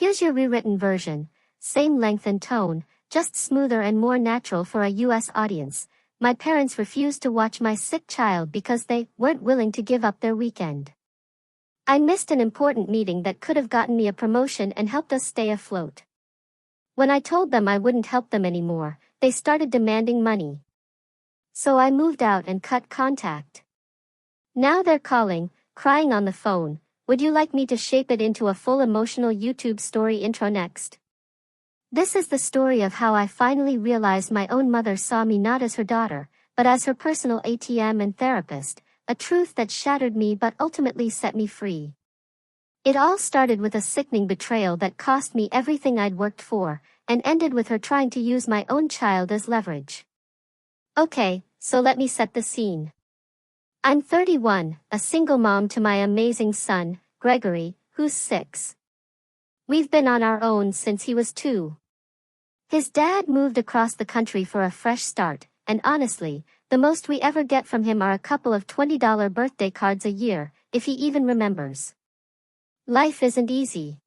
Here's your rewritten version. Same length and tone, just smoother and more natural for a US audience. My parents refused to watch my sick child because they weren't willing to give up their weekend. I missed an important meeting that could have gotten me a promotion and helped us stay afloat. When I told them I wouldn't help them anymore, they started demanding money. So I moved out and cut contact. Now they're calling, crying on the phone. Would you like me to shape it into a full emotional YouTube story intro next? This is the story of how I finally realized my own mother saw me not as her daughter, but as her personal ATM and therapist, a truth that shattered me but ultimately set me free. It all started with a sickening betrayal that cost me everything I'd worked for, and ended with her trying to use my own child as leverage. Okay, so let me set the scene. I'm 31, a single mom to my amazing son, Gregory, who's 6. We've been on our own since he was 2. His dad moved across the country for a fresh start, and honestly, the most we ever get from him are a couple of $20 birthday cards a year, if he even remembers. Life isn't easy.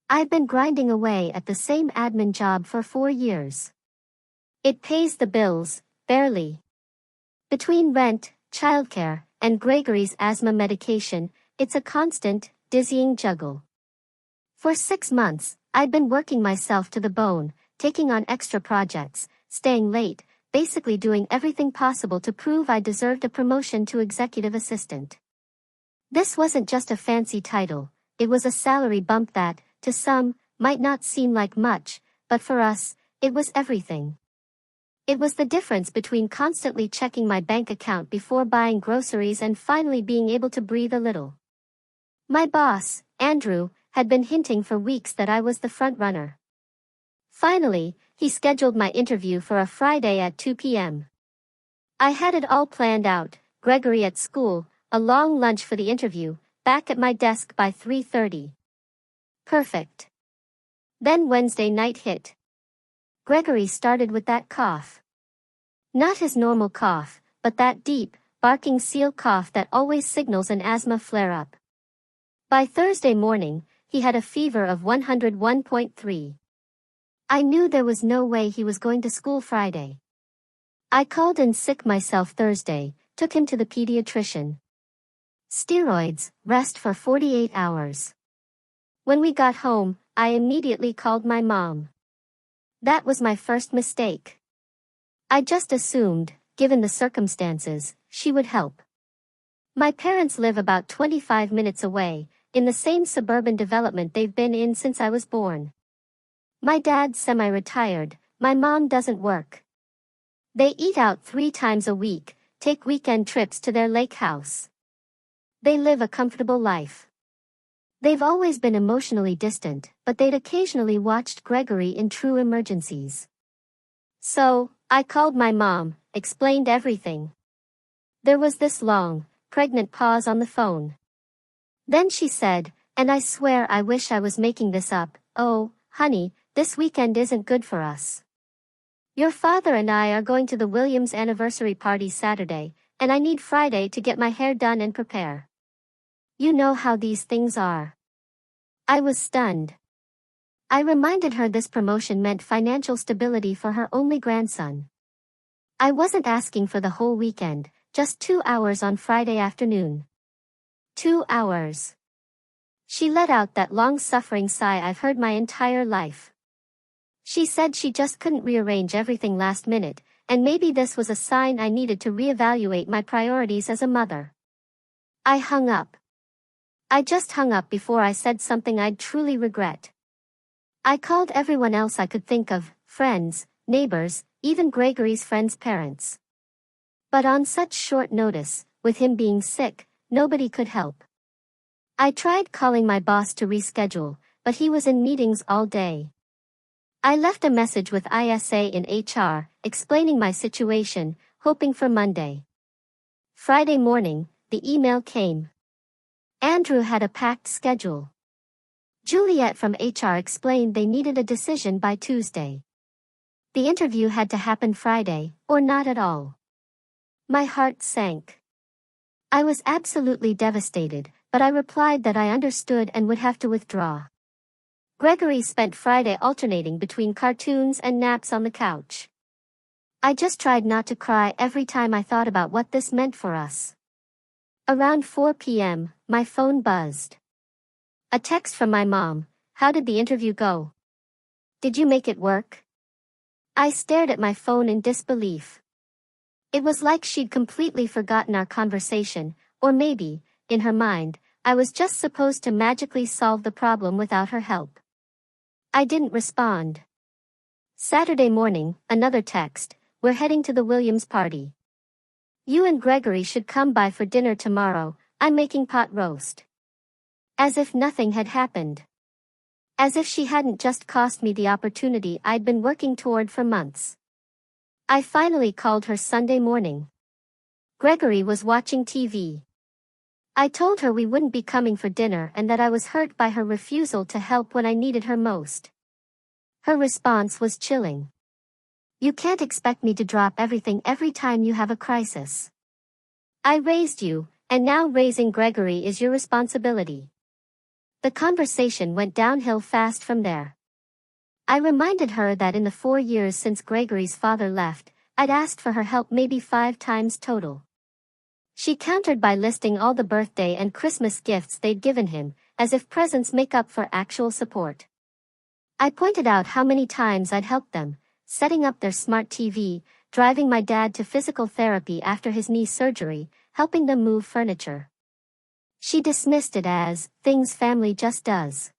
I've been grinding away at the same admin job for 4 years. It pays the bills, barely. Between rent, childcare, and Gregory's asthma medication, it's a constant, dizzying juggle. For 6 months, I'd been working myself to the bone, taking on extra projects, staying late, basically doing everything possible to prove I deserved a promotion to executive assistant. This wasn't just a fancy title, it was a salary bump that, to some, might not seem like much, but for us, it was everything. It was the difference between constantly checking my bank account before buying groceries and finally being able to breathe a little. My boss, Andrew, had been hinting for weeks that I was the front runner. Finally, he scheduled my interview for a Friday at 2 p.m. I had it all planned out, Gregory at school, a long lunch for the interview, back at my desk by 3:30. Perfect. Then Wednesday night hit. Gregory started with that cough. Not his normal cough, but that deep, barking seal cough that always signals an asthma flare-up. By Thursday morning, he had a fever of 101.3. I knew there was no way he was going to school Friday. I called in sick myself Thursday, took him to the pediatrician. Steroids, rest for 48 hours. When we got home, I immediately called my mom. That was my first mistake. I just assumed, given the circumstances, she would help. My parents live about 25 minutes away, in the same suburban development they've been in since I was born. My dad's semi-retired, my mom doesn't work. They eat out 3 times a week, take weekend trips to their lake house. They live a comfortable life. They've always been emotionally distant, but they'd occasionally watched Gregory in true emergencies. So, I called my mom, explained everything. There was this long, pregnant pause on the phone. Then she said, and I swear I wish I was making this up, "Oh, honey, this weekend isn't good for us. Your father and I are going to the Williams anniversary party Saturday, and I need Friday to get my hair done and prepare. You know how these things are." I was stunned. I reminded her this promotion meant financial stability for her only grandson. I wasn't asking for the whole weekend, just 2 hours on Friday afternoon. 2 hours. She let out that long-suffering sigh I've heard my entire life. She said she just couldn't rearrange everything last minute, and maybe this was a sign I needed to reevaluate my priorities as a mother. I hung up. I just hung up before I said something I'd truly regret. I called everyone else I could think of, friends, neighbors, even Gregory's friends' parents. But on such short notice, with him being sick, nobody could help. I tried calling my boss to reschedule, but he was in meetings all day. I left a message with ISA in HR, explaining my situation, hoping for Monday. Friday morning, the email came. Andrew had a packed schedule. Juliet from HR explained they needed a decision by Tuesday. The interview had to happen Friday, or not at all. My heart sank. I was absolutely devastated, but I replied that I understood and would have to withdraw. Gregory spent Friday alternating between cartoons and naps on the couch. I just tried not to cry every time I thought about what this meant for us. Around 4 p.m., my phone buzzed. A text from my mom. How did the interview go? Did you make it work? I stared at my phone in disbelief. It was like she'd completely forgotten our conversation, or maybe, in her mind, I was just supposed to magically solve the problem without her help. I didn't respond. Saturday morning, another text. We're heading to the Williams party. You and Gregory should come by for dinner tomorrow. I'm making pot roast. As if nothing had happened. As if she hadn't just cost me the opportunity I'd been working toward for months. I finally called her Sunday morning. Gregory was watching TV. I told her we wouldn't be coming for dinner and that I was hurt by her refusal to help when I needed her most. Her response was chilling. You can't expect me to drop everything every time you have a crisis. I raised you, and now raising Gregory is your responsibility. The conversation went downhill fast from there. I reminded her that in the 4 years since Gregory's father left, I'd asked for her help maybe 5 times total. She countered by listing all the birthday and Christmas gifts they'd given him, as if presents make up for actual support. I pointed out how many times I'd helped them, setting up their smart TV, driving my dad to physical therapy after his knee surgery, helping them move furniture. She dismissed it as, things family just does.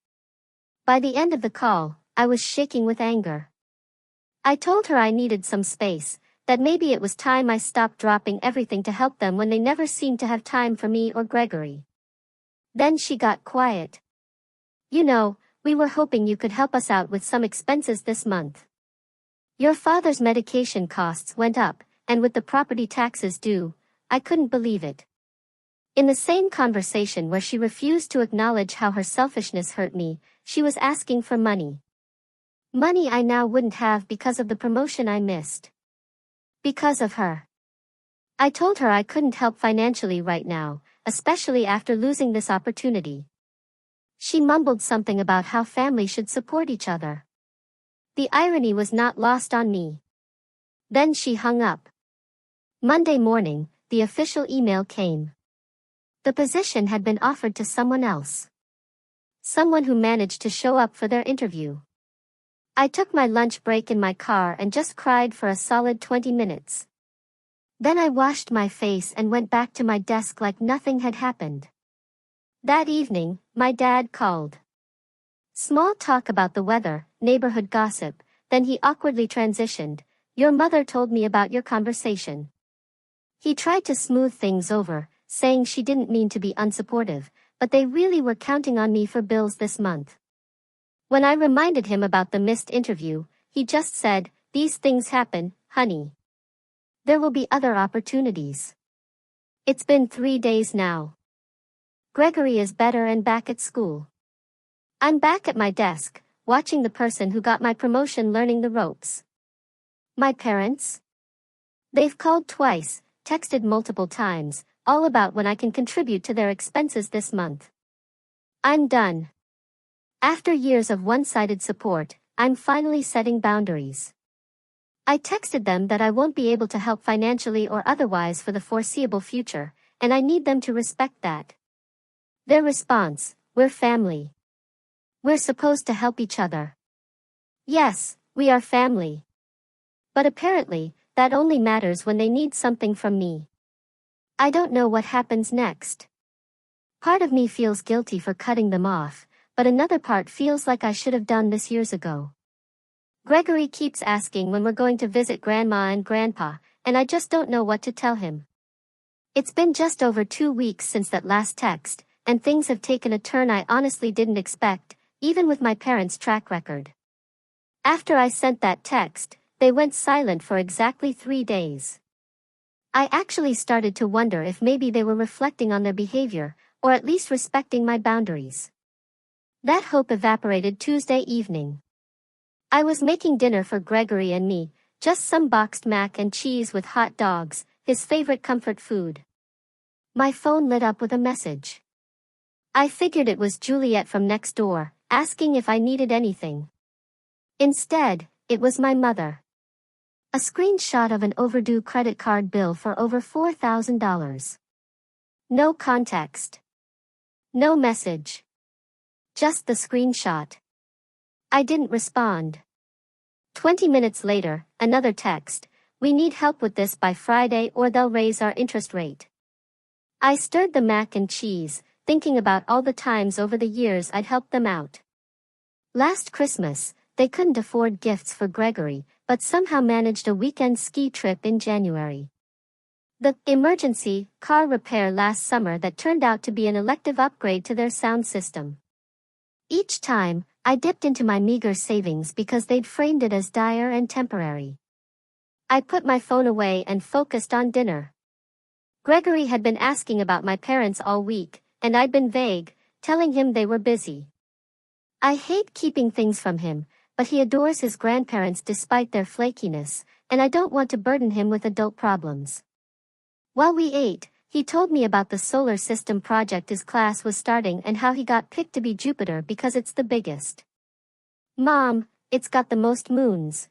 By the end of the call, I was shaking with anger. I told her I needed some space, that maybe it was time I stopped dropping everything to help them when they never seemed to have time for me or Gregory. Then she got quiet. You know, we were hoping you could help us out with some expenses this month. Your father's medication costs went up, and with the property taxes due, I couldn't believe it. In the same conversation where she refused to acknowledge how her selfishness hurt me, she was asking for money. Money I now wouldn't have because of the promotion I missed. Because of her. I told her I couldn't help financially right now, especially after losing this opportunity. She mumbled something about how family should support each other. The irony was not lost on me. Then she hung up. Monday morning, the official email came. The position had been offered to someone else. Someone who managed to show up for their interview. I took my lunch break in my car and just cried for a solid 20 minutes. Then I washed my face and went back to my desk like nothing had happened. That evening, my dad called. Small talk about the weather, neighborhood gossip, then he awkwardly transitioned. Your mother told me about your conversation. He tried to smooth things over, saying she didn't mean to be unsupportive, but they really were counting on me for bills this month. When I reminded him about the missed interview, he just said, these things happen, honey. There will be other opportunities. It's been 3 days now. Gregory is better and back at school. I'm back at my desk, watching the person who got my promotion learning the ropes. My parents? They've called twice, texted multiple times, all about when I can contribute to their expenses this month. I'm done. After years of one-sided support, I'm finally setting boundaries. I texted them that I won't be able to help financially or otherwise for the foreseeable future, and I need them to respect that. Their response, we're family. We're supposed to help each other. Yes, we are family. But apparently, that only matters when they need something from me. I don't know what happens next. Part of me feels guilty for cutting them off, but another part feels like I should have done this years ago. Gregory keeps asking when we're going to visit Grandma and Grandpa, and I just don't know what to tell him. It's been just over 2 weeks since that last text, and things have taken a turn I honestly didn't expect, even with my parents' track record. After I sent that text, they went silent for exactly 3 days. I actually started to wonder if maybe they were reflecting on their behavior, or at least respecting my boundaries. That hope evaporated Tuesday evening. I was making dinner for Gregory and me, just some boxed mac and cheese with hot dogs, his favorite comfort food. My phone lit up with a message. I figured it was Juliet from next door, asking if I needed anything. Instead, it was my mother. A screenshot of an overdue credit card bill for over $4,000. No context. No message. Just the screenshot. I didn't respond. 20 minutes later, another text. We need help with this by Friday or they'll raise our interest rate. I stirred the mac and cheese, thinking about all the times over the years I'd helped them out. Last Christmas, they couldn't afford gifts for Gregory, but somehow managed a weekend ski trip in January. The emergency car repair last summer that turned out to be an elective upgrade to their sound system. Each time, I dipped into my meager savings because they'd framed it as dire and temporary. I put my phone away and focused on dinner. Gregory had been asking about my parents all week, and I'd been vague, telling him they were busy. I hate keeping things from him, but he adores his grandparents despite their flakiness, and I don't want to burden him with adult problems. While we ate, he told me about the solar system project his class was starting and how he got picked to be Jupiter because it's the biggest. Mom, it's got the most moons.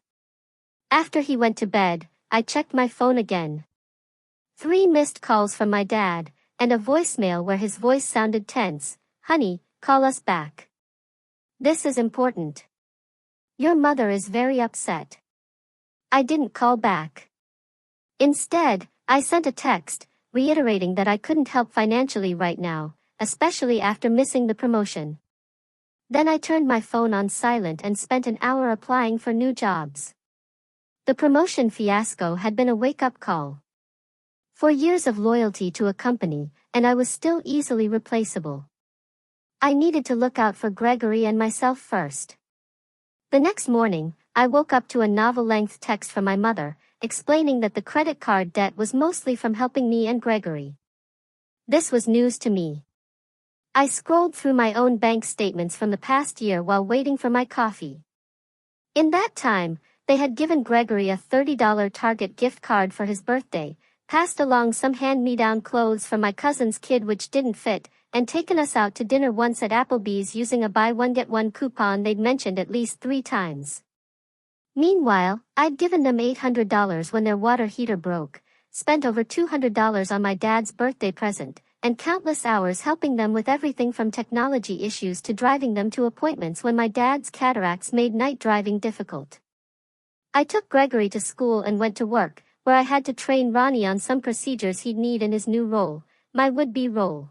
After he went to bed, I checked my phone again. 3 missed calls from my dad, and a voicemail where his voice sounded tense. Honey, call us back. This is important. Your mother is very upset. I didn't call back. Instead, I sent a text, reiterating that I couldn't help financially right now, especially after missing the promotion. Then I turned my phone on silent and spent an hour applying for new jobs. The promotion fiasco had been a wake-up call. 4 years of loyalty to a company, and I was still easily replaceable. I needed to look out for Gregory and myself first. The next morning, I woke up to a novel-length text from my mother, explaining that the credit card debt was mostly from helping me and Gregory. This was news to me. I scrolled through my own bank statements from the past year while waiting for my coffee. In that time, they had given Gregory a $30 Target gift card for his birthday, passed along some hand-me-down clothes from my cousin's kid which didn't fit, and taken us out to dinner once at Applebee's using a buy-one-get-one coupon they'd mentioned at least 3 times. Meanwhile, I'd given them $800 when their water heater broke, spent over $200 on my dad's birthday present, and countless hours helping them with everything from technology issues to driving them to appointments when my dad's cataracts made night driving difficult. I took Gregory to school and went to work, where I had to train Ronnie on some procedures he'd need in his new role, my would-be role.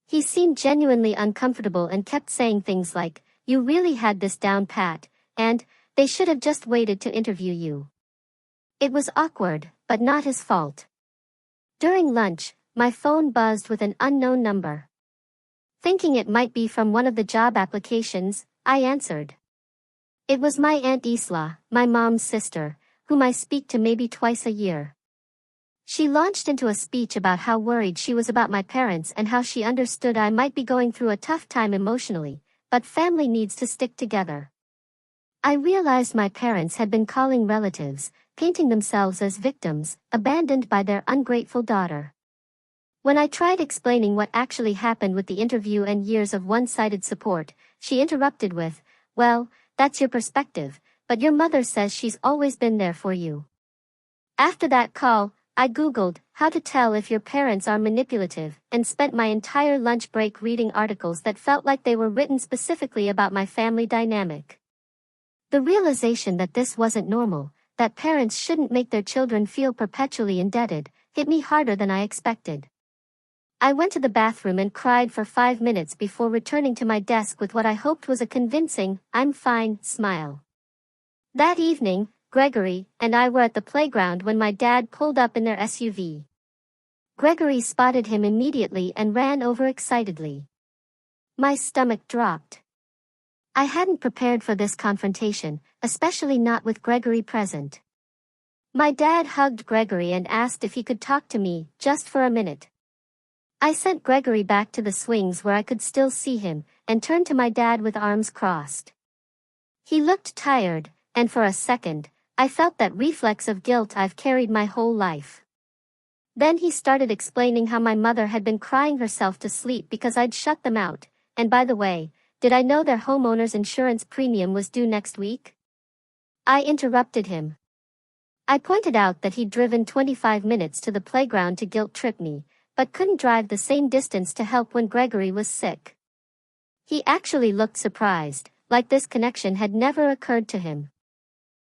He seemed genuinely uncomfortable and kept saying things like, "You really had this down pat," and, "They should have just waited to interview you." It was awkward, but not his fault. During lunch, my phone buzzed with an unknown number. Thinking it might be from one of the job applications, I answered. It was my Aunt Isla, my mom's sister, whom I speak to maybe twice a year. She launched into a speech about how worried she was about my parents and how she understood I might be going through a tough time emotionally, but family needs to stick together. I realized my parents had been calling relatives, painting themselves as victims, abandoned by their ungrateful daughter. When I tried explaining what actually happened with the interview and years of one-sided support, she interrupted with, "Well, that's your perspective, but your mother says she's always been there for you." After that call, I Googled how to tell if your parents are manipulative and spent my entire lunch break reading articles that felt like they were written specifically about my family dynamic. The realization that this wasn't normal, that parents shouldn't make their children feel perpetually indebted, hit me harder than I expected. I went to the bathroom and cried for 5 minutes before returning to my desk with what I hoped was a convincing, "I'm fine" smile. That evening, Gregory and I were at the playground when my dad pulled up in their SUV. Gregory spotted him immediately and ran over excitedly. My stomach dropped. I hadn't prepared for this confrontation, especially not with Gregory present. My dad hugged Gregory and asked if he could talk to me, just for a minute. I sent Gregory back to the swings where I could still see him, and turned to my dad with arms crossed. He looked tired, and for a second, I felt that reflex of guilt I've carried my whole life. Then he started explaining how my mother had been crying herself to sleep because I'd shut them out, and by the way, did I know their homeowner's insurance premium was due next week? I interrupted him. I pointed out that he'd driven 25 minutes to the playground to guilt trip me, but couldn't drive the same distance to help when Gregory was sick. He actually looked surprised, like this connection had never occurred to him.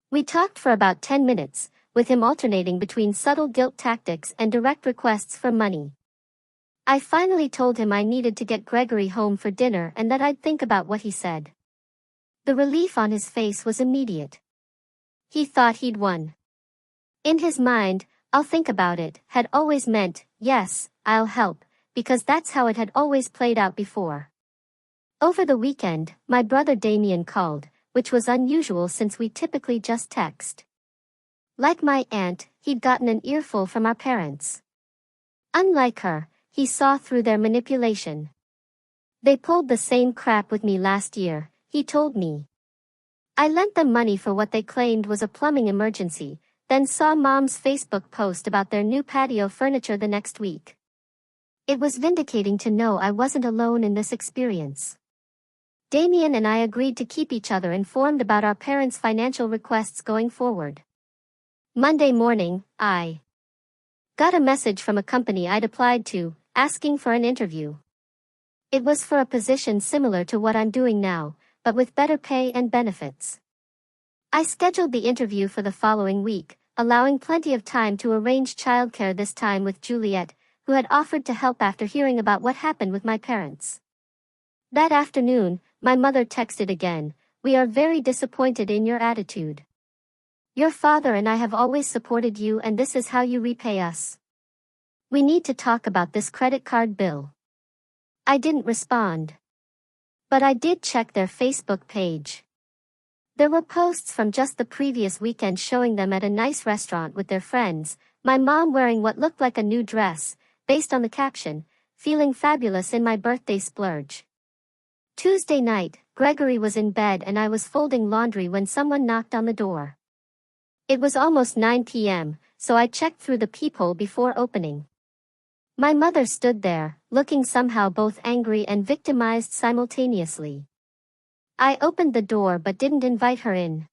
We talked for about 10 minutes, with him alternating between subtle guilt tactics and direct requests for money. I finally told him I needed to get Gregory home for dinner and that I'd think about what he said. The relief on his face was immediate. He thought he'd won. In his mind, "I'll think about it," had always meant, "Yes, I'll help," because that's how it had always played out before. Over the weekend, my brother Damien called, which was unusual since we typically just text. Like my aunt, he'd gotten an earful from our parents. Unlike her, he saw through their manipulation. "They pulled the same crap with me last year," he told me. I lent them money for what they claimed was a plumbing emergency, then saw Mom's Facebook post about their new patio furniture the next week. It was vindicating to know I wasn't alone in this experience. Damien and I agreed to keep each other informed about our parents' financial requests going forward. Monday morning, I got a message from a company I'd applied to, asking for an interview. It was for a position similar to what I'm doing now, but with better pay and benefits. I scheduled the interview for the following week, allowing plenty of time to arrange childcare, this time with Juliet, who had offered to help after hearing about what happened with my parents. That afternoon, my mother texted again, "We are very disappointed in your attitude. Your father and I have always supported you, and this is how you repay us. We need to talk about this credit card bill." I didn't respond. But I did check their Facebook page. There were posts from just the previous weekend showing them at a nice restaurant with their friends, my mom wearing what looked like a new dress, based on the caption, "Feeling fabulous in my birthday splurge." Tuesday night, Gregory was in bed and I was folding laundry when someone knocked on the door. It was almost 9 p.m., so I checked through the peephole before opening. My mother stood there, looking somehow both angry and victimized simultaneously. I opened the door but didn't invite her in.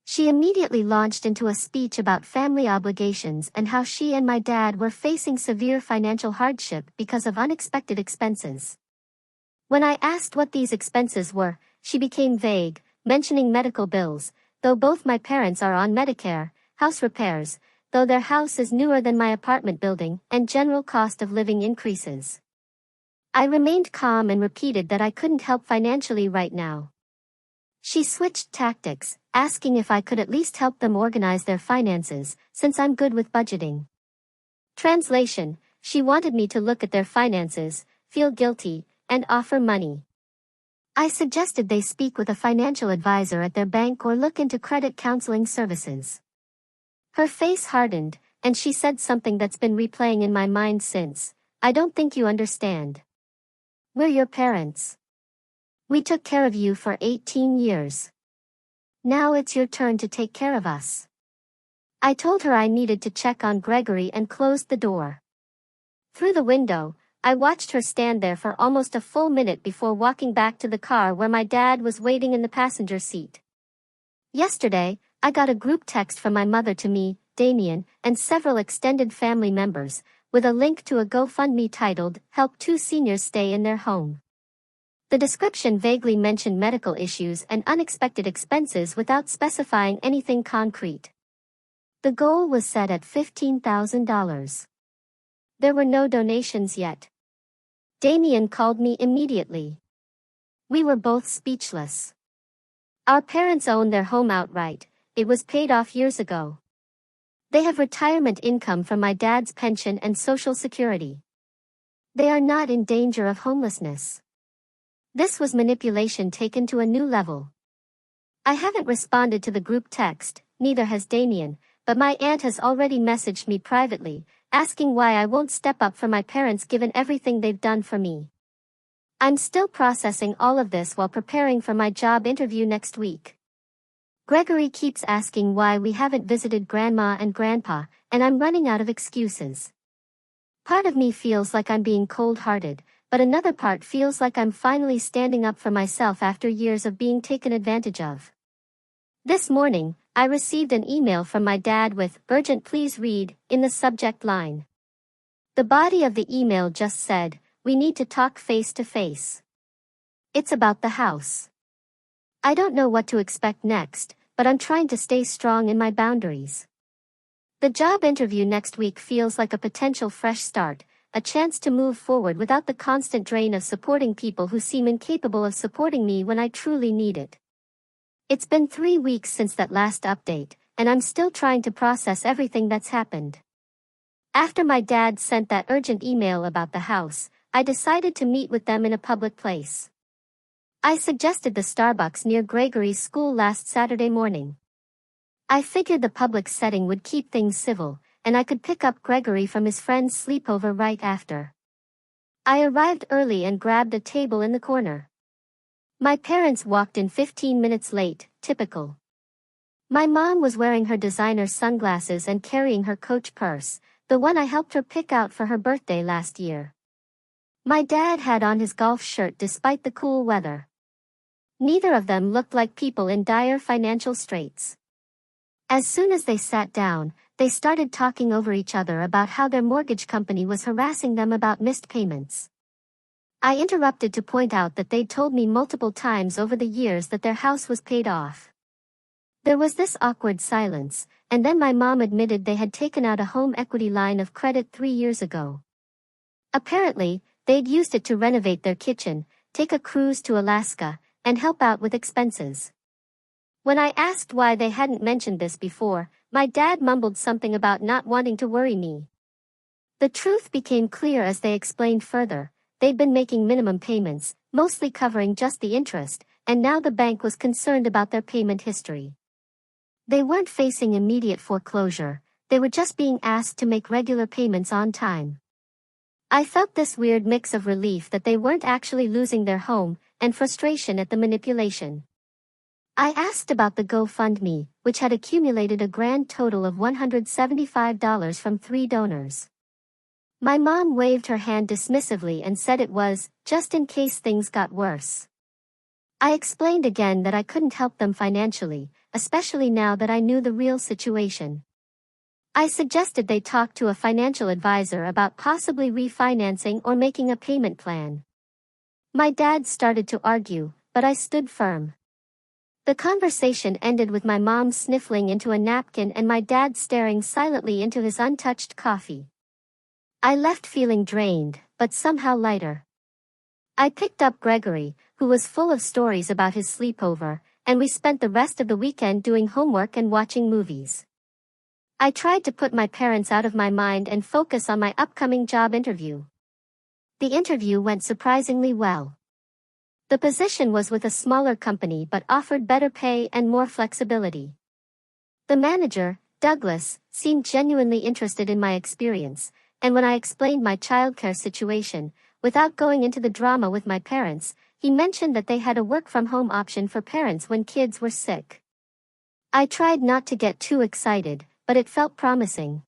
She immediately launched into a speech about family obligations and how she and my dad were facing severe financial hardship because of unexpected expenses. When I asked what these expenses were, she became vague, mentioning medical bills, though both my parents are on Medicare, house repairs, though their house is newer than my apartment building, and general cost of living increases. I remained calm and repeated that I couldn't help financially right now. She switched tactics, asking if I could at least help them organize their finances, since I'm good with budgeting. Translation: she wanted me to look at their finances, feel guilty, and offer money. I suggested they speak with a financial advisor at their bank or look into credit counseling services. Her face hardened, and she said something that's been replaying in my mind since, "I don't think you understand. We're your parents. We took care of you for 18 years. Now it's your turn to take care of us." I told her I needed to check on Gregory and closed the door. Through the window, I watched her stand there for almost a full minute before walking back to the car where my dad was waiting in the passenger seat. Yesterday, I got a group text from my mother to me, Damien, and several extended family members, with a link to a GoFundMe titled, "Help 2 Seniors Stay in Their Home." The description vaguely mentioned medical issues and unexpected expenses without specifying anything concrete. The goal was set at $15,000. There were no donations yet. Damien called me immediately. We were both speechless. Our parents owned their home outright. It was paid off years ago. They have retirement income from my dad's pension and Social Security. They are not in danger of homelessness. This was manipulation taken to a new level. I haven't responded to the group text, neither has Damien, but my aunt has already messaged me privately, asking why I won't step up for my parents given everything they've done for me. I'm still processing all of this while preparing for my job interview next week. Gregory keeps asking why we haven't visited Grandma and Grandpa, and I'm running out of excuses. Part of me feels like I'm being cold-hearted, but another part feels like I'm finally standing up for myself after years of being taken advantage of. This morning, I received an email from my dad with "Urgent, please read" in the subject line. The body of the email just said, "We need to talk face to face." It's about the house. I don't know what to expect next, but I'm trying to stay strong in my boundaries. The job interview next week feels like a potential fresh start, a chance to move forward without the constant drain of supporting people who seem incapable of supporting me when I truly need it. It's been 3 weeks since that last update, and I'm still trying to process everything that's happened. After my dad sent that urgent email about the house, I decided to meet with them in a public place. I suggested the Starbucks near Gregory's school last Saturday morning. I figured the public setting would keep things civil, and I could pick up Gregory from his friend's sleepover right after. I arrived early and grabbed a table in the corner. My parents walked in 15 minutes late, typical. My mom was wearing her designer sunglasses and carrying her Coach purse, the one I helped her pick out for her birthday last year. My dad had on his golf shirt despite the cool weather. Neither of them looked like people in dire financial straits. As soon as they sat down, they started talking over each other about how their mortgage company was harassing them about missed payments. I interrupted to point out that they'd told me multiple times over the years that their house was paid off. There was this awkward silence, and then my mom admitted they had taken out a home equity line of credit 3 years ago. Apparently, they'd used it to renovate their kitchen, take a cruise to Alaska, and help out with expenses. When I asked why they hadn't mentioned this before, my dad mumbled something about not wanting to worry me. The truth became clear as they explained further. They'd been making minimum payments, mostly covering just the interest, and now the bank was concerned about their payment history. They weren't facing immediate foreclosure, they were just being asked to make regular payments on time. I felt this weird mix of relief that they weren't actually losing their home, and frustration at the manipulation. I asked about the GoFundMe, which had accumulated a grand total of $175 from 3 donors. My mom waved her hand dismissively and said it was, just in case things got worse. I explained again that I couldn't help them financially, especially now that I knew the real situation. I suggested they talk to a financial advisor about possibly refinancing or making a payment plan. My dad started to argue, but I stood firm. The conversation ended with my mom sniffling into a napkin and my dad staring silently into his untouched coffee. I left feeling drained, but somehow lighter. I picked up Gregory, who was full of stories about his sleepover, and we spent the rest of the weekend doing homework and watching movies. I tried to put my parents out of my mind and focus on my upcoming job interview. The interview went surprisingly well. The position was with a smaller company but offered better pay and more flexibility. The manager, Douglas, seemed genuinely interested in my experience, and when I explained my childcare situation, without going into the drama with my parents, he mentioned that they had a work-from-home option for parents when kids were sick. I tried not to get too excited, but it felt promising.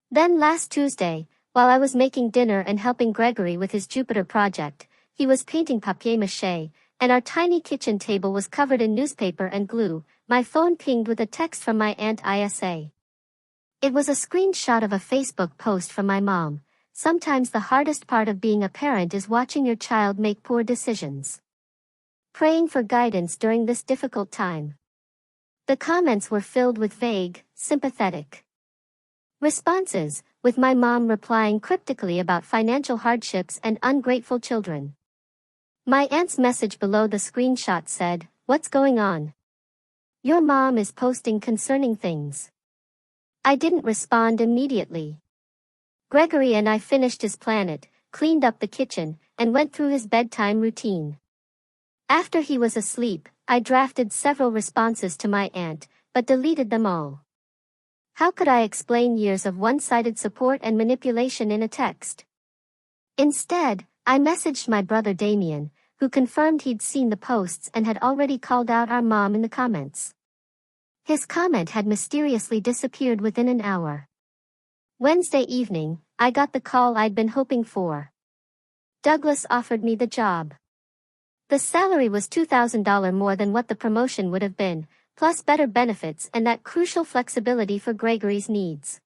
Then last Tuesday, while I was making dinner and helping Gregory with his Jupiter project, he was painting papier-mâché, and our tiny kitchen table was covered in newspaper and glue. My phone pinged with a text from my Aunt Isa. It was a screenshot of a Facebook post from my mom. Sometimes the hardest part of being a parent is watching your child make poor decisions. Praying for guidance during this difficult time. The comments were filled with vague, sympathetic responses, with my mom replying cryptically about financial hardships and ungrateful children. My aunt's message below the screenshot said, "What's going on? Your mom is posting concerning things." I didn't respond immediately. Gregory and I finished his planet, cleaned up the kitchen, and went through his bedtime routine. After he was asleep, I drafted several responses to my aunt, but deleted them all. How could I explain years of one-sided support and manipulation in a text? Instead, I messaged my brother Damien, who confirmed he'd seen the posts and had already called out our mom in the comments. His comment had mysteriously disappeared within an hour. Wednesday evening, I got the call I'd been hoping for. Douglas offered me the job. The salary was $2,000 more than what the promotion would have been, plus better benefits and that crucial flexibility for Gregory's needs.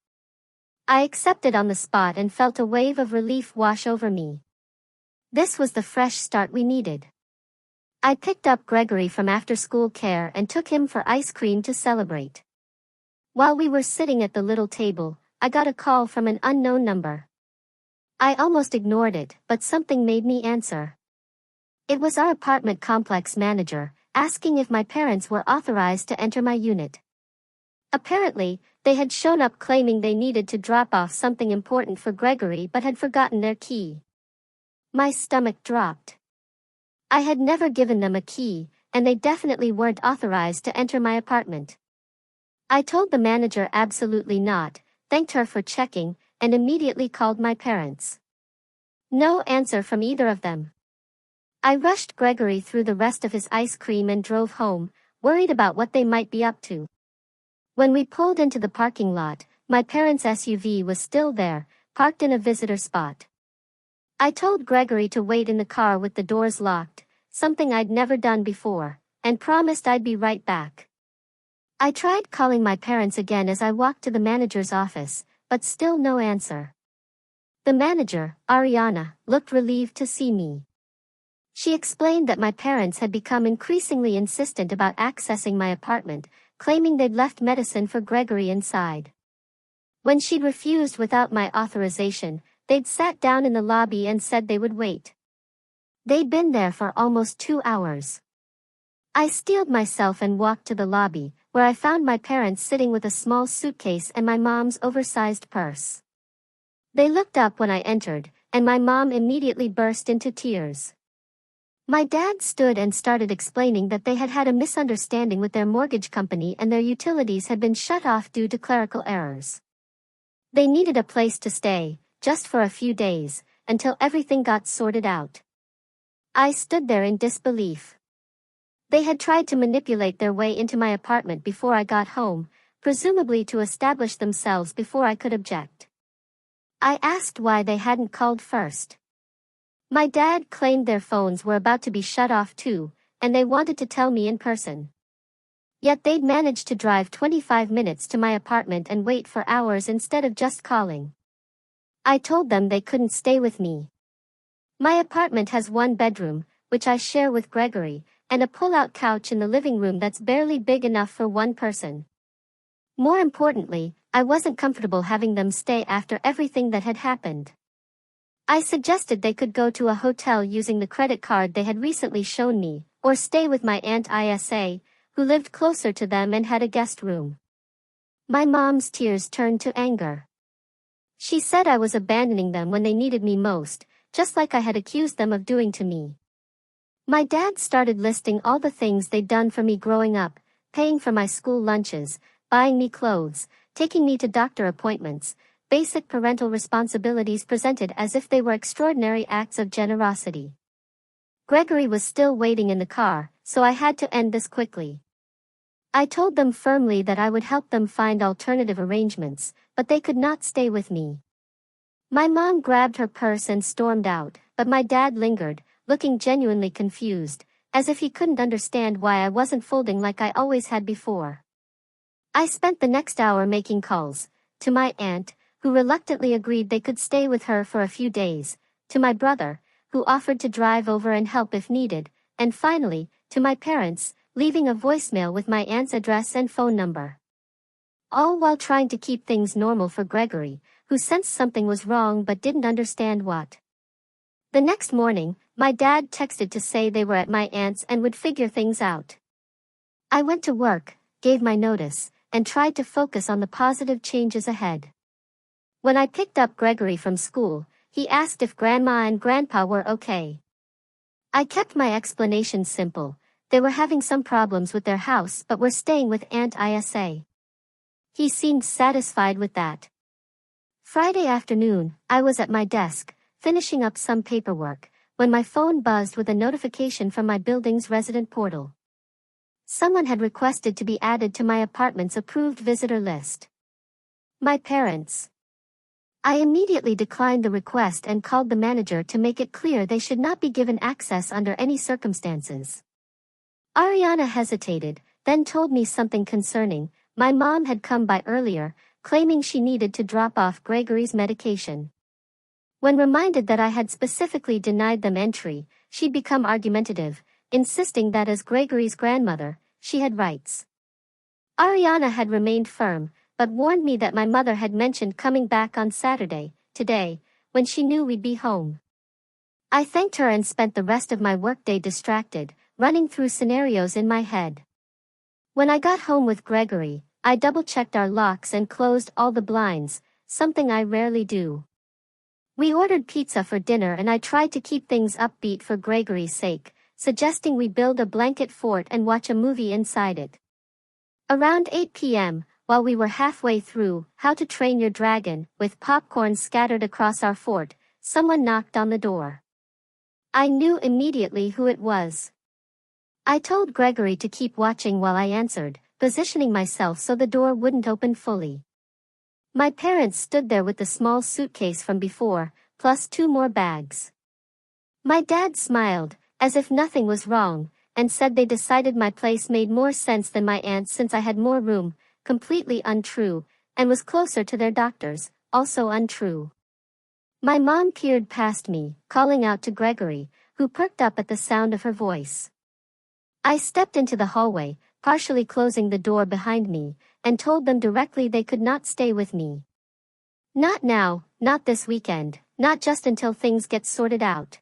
I accepted on the spot and felt a wave of relief wash over me. This was the fresh start we needed. I picked up Gregory from after-school care and took him for ice cream to celebrate. While we were sitting at the little table, I got a call from an unknown number. I almost ignored it, but something made me answer. It was our apartment complex manager, asking if my parents were authorized to enter my unit. Apparently, they had shown up claiming they needed to drop off something important for Gregory but had forgotten their key. My stomach dropped. I had never given them a key, and they definitely weren't authorized to enter my apartment. I told the manager absolutely not, thanked her for checking, and immediately called my parents. No answer from either of them. I rushed Gregory through the rest of his ice cream and drove home, worried about what they might be up to. When we pulled into the parking lot, my parents' SUV was still there, parked in a visitor spot. I told Gregory to wait in the car with the doors locked, something I'd never done before, and promised I'd be right back. I tried calling my parents again as I walked to the manager's office, but still no answer. The manager, Ariana, looked relieved to see me. She explained that my parents had become increasingly insistent about accessing my apartment, claiming they'd left medicine for Gregory inside. When she'd refused without my authorization, they'd sat down in the lobby and said they would wait. They'd been there for almost 2 hours. I steeled myself and walked to the lobby, where I found my parents sitting with a small suitcase and my mom's oversized purse. They looked up when I entered, and my mom immediately burst into tears. My dad stood and started explaining that they had had a misunderstanding with their mortgage company and their utilities had been shut off due to clerical errors. They needed a place to stay, just for a few days, until everything got sorted out. I stood there in disbelief. They had tried to manipulate their way into my apartment before I got home, presumably to establish themselves before I could object. I asked why they hadn't called first. My dad claimed their phones were about to be shut off too, and they wanted to tell me in person. Yet they'd managed to drive 25 minutes to my apartment and wait for hours instead of just calling. I told them they couldn't stay with me. My apartment has one bedroom, which I share with Gregory, and a pull-out couch in the living room that's barely big enough for one person. More importantly, I wasn't comfortable having them stay after everything that had happened. I suggested they could go to a hotel using the credit card they had recently shown me, or stay with my Aunt Isa, who lived closer to them and had a guest room. My mom's tears turned to anger. She said I was abandoning them when they needed me most, just like I had accused them of doing to me. My dad started listing all the things they'd done for me growing up, paying for my school lunches, buying me clothes, taking me to doctor appointments, basic parental responsibilities presented as if they were extraordinary acts of generosity. Gregory was still waiting in the car, so I had to end this quickly. I told them firmly that I would help them find alternative arrangements, but they could not stay with me. My mom grabbed her purse and stormed out, but my dad lingered, looking genuinely confused, as if he couldn't understand why I wasn't folding like I always had before. I spent the next hour making calls, to my aunt, who reluctantly agreed they could stay with her for a few days, to my brother, who offered to drive over and help if needed, and finally, to my parents, leaving a voicemail with my aunt's address and phone number. All while trying to keep things normal for Gregory, who sensed something was wrong but didn't understand what. The next morning, my dad texted to say they were at my aunt's and would figure things out. I went to work, gave my notice, and tried to focus on the positive changes ahead. When I picked up Gregory from school, he asked if Grandma and Grandpa were okay. I kept my explanation simple. They were having some problems with their house but were staying with Aunt Isa. He seemed satisfied with that. Friday afternoon, I was at my desk, finishing up some paperwork, when my phone buzzed with a notification from my building's resident portal. Someone had requested to be added to my apartment's approved visitor list. My parents. I immediately declined the request and called the manager to make it clear they should not be given access under any circumstances. Ariana hesitated, then told me something concerning. My mom had come by earlier, claiming she needed to drop off Gregory's medication. When reminded that I had specifically denied them entry, she'd become argumentative, insisting that as Gregory's grandmother, she had rights. Ariana had remained firm, but warned me that my mother had mentioned coming back on Saturday, today, when she knew we'd be home. I thanked her and spent the rest of my workday distracted, running through scenarios in my head. When I got home with Gregory, I double-checked our locks and closed all the blinds, something I rarely do. We ordered pizza for dinner and I tried to keep things upbeat for Gregory's sake, suggesting we build a blanket fort and watch a movie inside it. Around 8 p.m., while we were halfway through How to Train Your Dragon, with popcorn scattered across our fort, someone knocked on the door. I knew immediately who it was. I told Gregory to keep watching while I answered, positioning myself so the door wouldn't open fully. My parents stood there with the small suitcase from before, plus 2 more bags. My dad smiled, as if nothing was wrong, and said they decided my place made more sense than my aunt's since I had more room, completely untrue, and was closer to their doctors, also untrue. My mom peered past me, calling out to Gregory, who perked up at the sound of her voice. I stepped into the hallway, partially closing the door behind me, and told them directly they could not stay with me. Not now, not this weekend, not just until things get sorted out.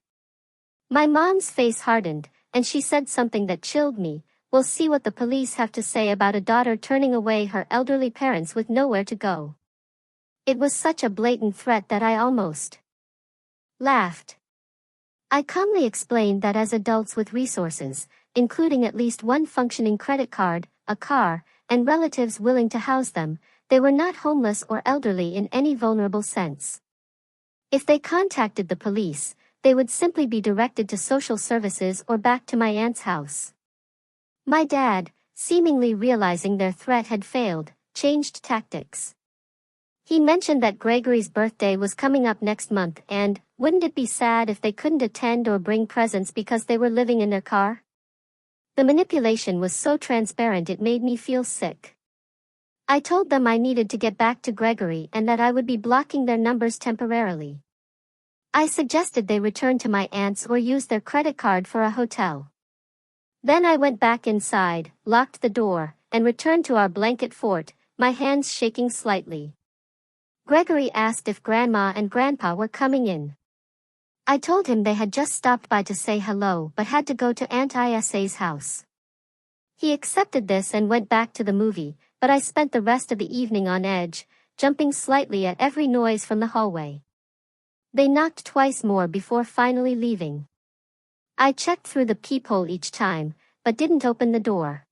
My mom's face hardened, and she said something that chilled me. We'll see what the police have to say about a daughter turning away her elderly parents with nowhere to go. It was such a blatant threat that I almost laughed. I calmly explained that as adults with resources, including at least one functioning credit card, a car, and relatives willing to house them, they were not homeless or elderly in any vulnerable sense. If they contacted the police, they would simply be directed to social services or back to my aunt's house. My dad, seemingly realizing their threat had failed, changed tactics. He mentioned that Gregory's birthday was coming up next month and, wouldn't it be sad if they couldn't attend or bring presents because they were living in their car? The manipulation was so transparent it made me feel sick. I told them I needed to get back to Gregory and that I would be blocking their numbers temporarily. I suggested they return to my aunt's or use their credit card for a hotel. Then I went back inside, locked the door, and returned to our blanket fort, my hands shaking slightly. Gregory asked if Grandma and Grandpa were coming in. I told him they had just stopped by to say hello but had to go to Aunt Isa's house. He accepted this and went back to the movie, but I spent the rest of the evening on edge, jumping slightly at every noise from the hallway. They knocked twice more before finally leaving. I checked through the peephole each time, but didn't open the door.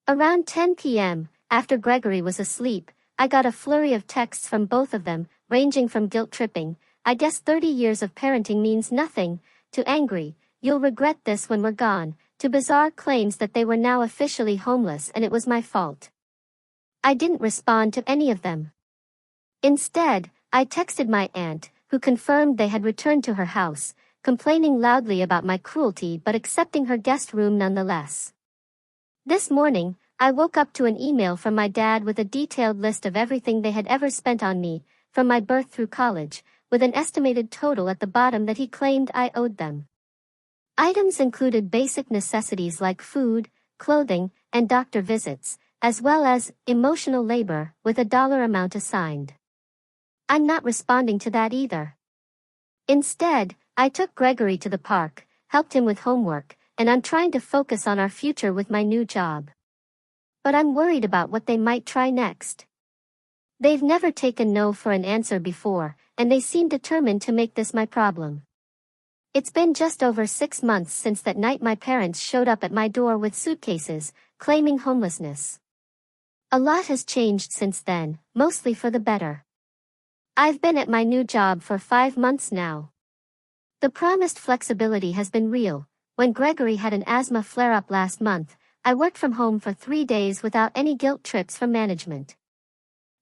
Around 10 p.m., after Gregory was asleep, I got a flurry of texts from both of them, ranging from guilt-tripping, I guess 30 years of parenting means nothing, to angry, you'll regret this when we're gone, to bizarre claims that they were now officially homeless and it was my fault. I didn't respond to any of them. Instead, I texted my aunt, who confirmed they had returned to her house, complaining loudly about my cruelty but accepting her guest room nonetheless. This morning, I woke up to an email from my dad with a detailed list of everything they had ever spent on me, from my birth through college, with an estimated total at the bottom that he claimed I owed them. Items included basic necessities like food, clothing, and doctor visits, as well as emotional labor, with a dollar amount assigned. I'm not responding to that either. Instead, I took Gregory to the park, helped him with homework, and I'm trying to focus on our future with my new job. But I'm worried about what they might try next. They've never taken no for an answer before, and they seem determined to make this my problem. It's been just over 6 months since that night my parents showed up at my door with suitcases, claiming homelessness. A lot has changed since then, mostly for the better. I've been at my new job for 5 months now. The promised flexibility has been real. When Gregory had an asthma flare-up last month, I worked from home for 3 days without any guilt trips from management.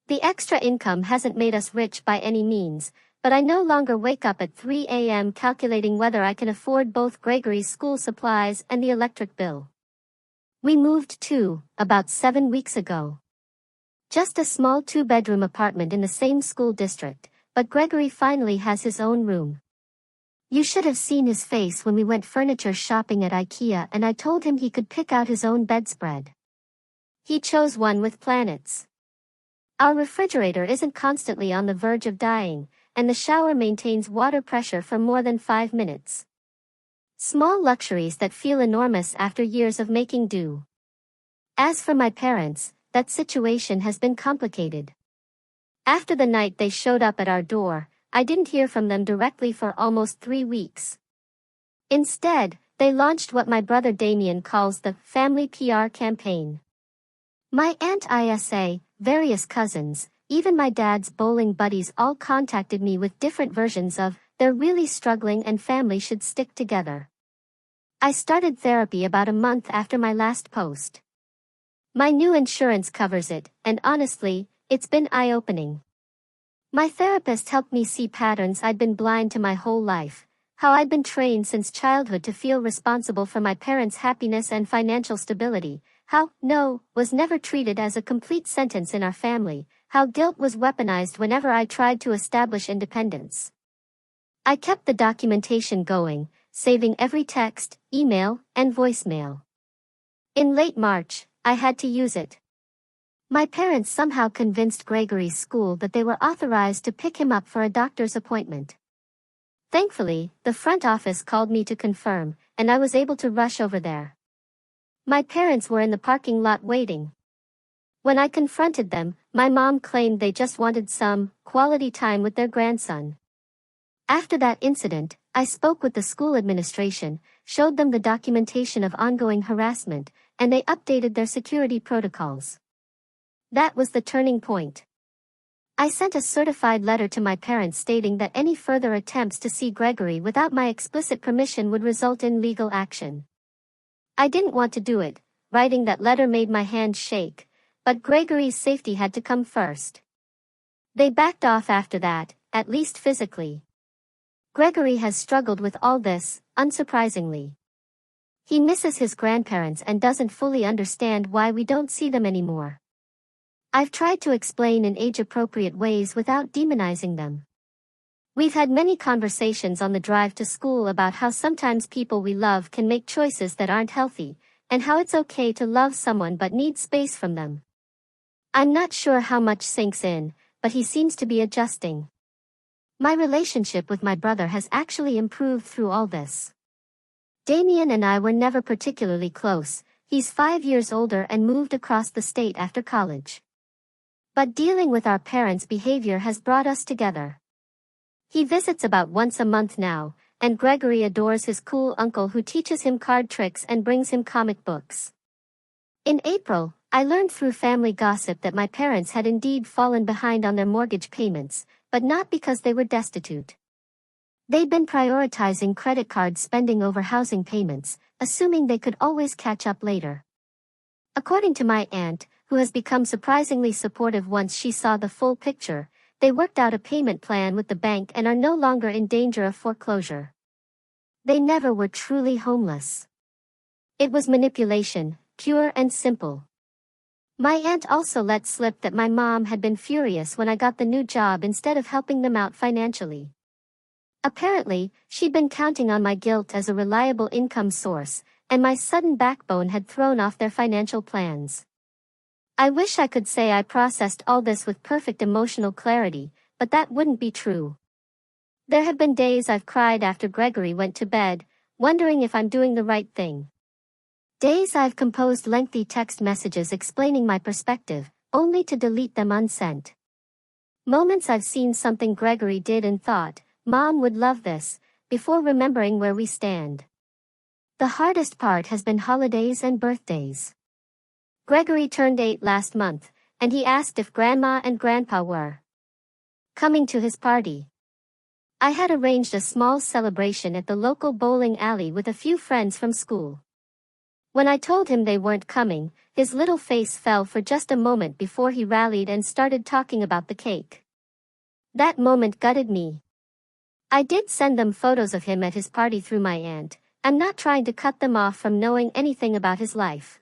The extra income hasn't made us rich by any means, but I no longer wake up at 3 a.m. calculating whether I can afford both Gregory's school supplies and the electric bill. We moved too, about 7 weeks ago. Just a small 2-bedroom apartment in the same school district, but Gregory finally has his own room. You should have seen his face when we went furniture shopping at IKEA and I told him he could pick out his own bedspread. He chose one with planets. Our refrigerator isn't constantly on the verge of dying, and the shower maintains water pressure for more than 5 minutes. Small luxuries that feel enormous after years of making do. As for my parents, that situation has been complicated. After the night they showed up at our door, I didn't hear from them directly for almost 3 weeks. Instead, they launched what my brother Damien calls the family PR campaign. My Aunt Isa, various cousins, even my dad's bowling buddies all contacted me with different versions of, "They're really struggling and family should stick together." I started therapy about a month after my last post. My new insurance covers it, and honestly, it's been eye-opening. My therapist helped me see patterns I'd been blind to my whole life, how I'd been trained since childhood to feel responsible for my parents' happiness and financial stability, how "no" was never treated as a complete sentence in our family, how guilt was weaponized whenever I tried to establish independence. I kept the documentation going, saving every text, email, and voicemail. In late March, I had to use it. My parents somehow convinced Gregory's school that they were authorized to pick him up for a doctor's appointment. Thankfully, the front office called me to confirm, and I was able to rush over there. My parents were in the parking lot waiting. When I confronted them, my mom claimed they just wanted some quality time with their grandson. After that incident, I spoke with the school administration, showed them the documentation of ongoing harassment, and they updated their security protocols. That was the turning point. I sent a certified letter to my parents stating that any further attempts to see Gregory without my explicit permission would result in legal action. I didn't want to do it. Writing that letter made my hand shake, but Gregory's safety had to come first. They backed off after that, at least physically. Gregory has struggled with all this, unsurprisingly. He misses his grandparents and doesn't fully understand why we don't see them anymore. I've tried to explain in age-appropriate ways without demonizing them. We've had many conversations on the drive to school about how sometimes people we love can make choices that aren't healthy, and how it's okay to love someone but need space from them. I'm not sure how much sinks in, but he seems to be adjusting. My relationship with my brother has actually improved through all this. Damien and I were never particularly close. He's 5 years older and moved across the state after college. But dealing with our parents' behavior has brought us together. He visits about once a month now, and Gregory adores his cool uncle who teaches him card tricks and brings him comic books. In April, I learned through family gossip that my parents had indeed fallen behind on their mortgage payments, but not because they were destitute. They'd been prioritizing credit card spending over housing payments, assuming they could always catch up later. According to my aunt, who has become surprisingly supportive once she saw the full picture, they worked out a payment plan with the bank and are no longer in danger of foreclosure. They never were truly homeless. It was manipulation, pure and simple. My aunt also let slip that my mom had been furious when I got the new job instead of helping them out financially. Apparently, she'd been counting on my guilt as a reliable income source, and my sudden backbone had thrown off their financial plans. I wish I could say I processed all this with perfect emotional clarity, but that wouldn't be true. There have been days I've cried after Gregory went to bed, wondering if I'm doing the right thing. Days I've composed lengthy text messages explaining my perspective, only to delete them unsent. Moments I've seen something Gregory did and thought, "Mom would love this," before remembering where we stand. The hardest part has been holidays and birthdays. Gregory turned 8 last month, and he asked if Grandma and Grandpa were coming to his party. I had arranged a small celebration at the local bowling alley with a few friends from school. When I told him they weren't coming, his little face fell for just a moment before he rallied and started talking about the cake. That moment gutted me. I did send them photos of him at his party through my aunt. I'm not trying to cut them off from knowing anything about his life.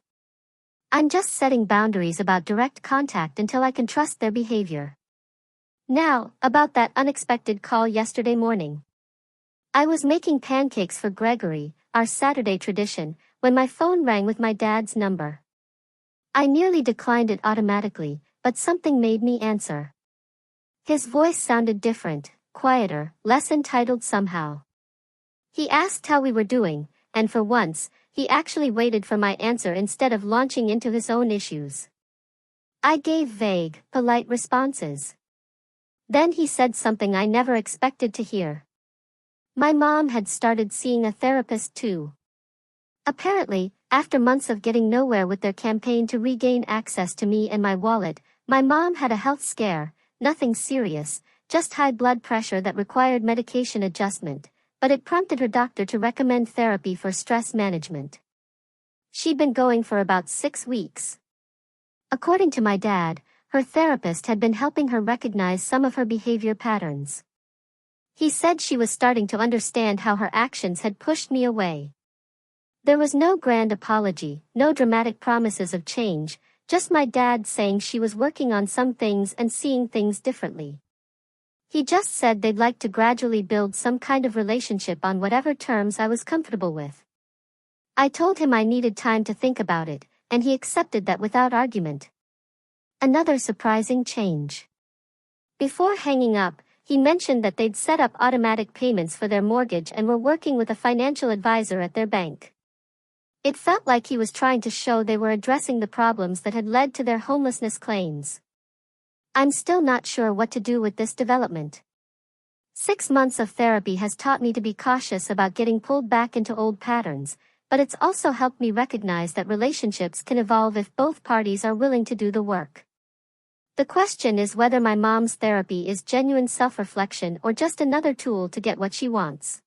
I'm just setting boundaries about direct contact until I can trust their behavior. Now, about that unexpected call yesterday morning. I was making pancakes for Gregory, our Saturday tradition, when my phone rang with my dad's number. I nearly declined it automatically, but something made me answer. His voice sounded different, quieter, less entitled somehow. He asked how we were doing, and for once, he actually waited for my answer instead of launching into his own issues. I gave vague, polite responses. Then he said something I never expected to hear. My mom had started seeing a therapist too. Apparently, after months of getting nowhere with their campaign to regain access to me and my wallet, my mom had a health scare, nothing serious, just high blood pressure that required medication adjustment, but it prompted her doctor to recommend therapy for stress management. She'd been going for about 6 weeks. According to my dad, her therapist had been helping her recognize some of her behavior patterns. He said she was starting to understand how her actions had pushed me away. There was no grand apology, no dramatic promises of change, just my dad saying she was working on some things and seeing things differently. He just said they'd like to gradually build some kind of relationship on whatever terms I was comfortable with. I told him I needed time to think about it, and he accepted that without argument. Another surprising change. Before hanging up, he mentioned that they'd set up automatic payments for their mortgage and were working with a financial advisor at their bank. It felt like he was trying to show they were addressing the problems that had led to their homelessness claims. I'm still not sure what to do with this development. 6 months of therapy has taught me to be cautious about getting pulled back into old patterns, but it's also helped me recognize that relationships can evolve if both parties are willing to do the work. The question is whether my mom's therapy is genuine self-reflection or just another tool to get what she wants.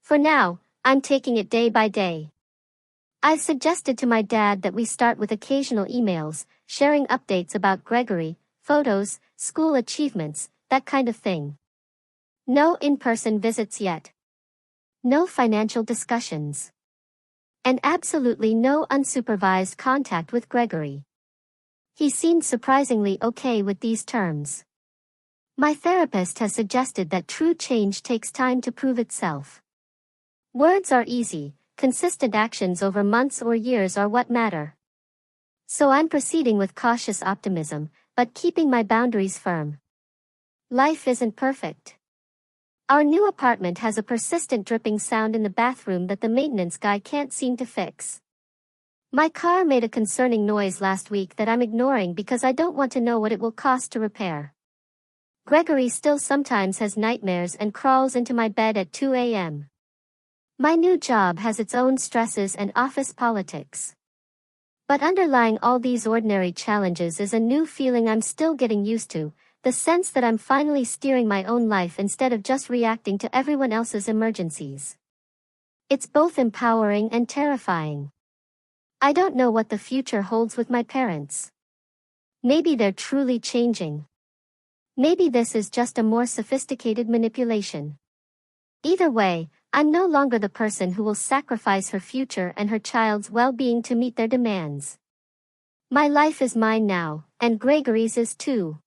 For now, I'm taking it day by day. I've suggested to my dad that we start with occasional emails, sharing updates about Gregory, photos, school achievements, that kind of thing. No in-person visits yet. No financial discussions. And absolutely no unsupervised contact with Gregory. He seemed surprisingly okay with these terms. My therapist has suggested that true change takes time to prove itself. Words are easy, consistent actions over months or years are what matter. So I'm proceeding with cautious optimism, but keeping my boundaries firm. Life isn't perfect. Our new apartment has a persistent dripping sound in the bathroom that the maintenance guy can't seem to fix. My car made a concerning noise last week that I'm ignoring because I don't want to know what it will cost to repair. Gregory still sometimes has nightmares and crawls into my bed at 2 a.m. My new job has its own stresses and office politics. But underlying all these ordinary challenges is a new feeling I'm still getting used to, the sense that I'm finally steering my own life instead of just reacting to everyone else's emergencies. It's both empowering and terrifying. I don't know what the future holds with my parents. Maybe they're truly changing. Maybe this is just a more sophisticated manipulation. Either way, I'm no longer the person who will sacrifice her future and her child's well-being to meet their demands. My life is mine now, and Gregory's is too.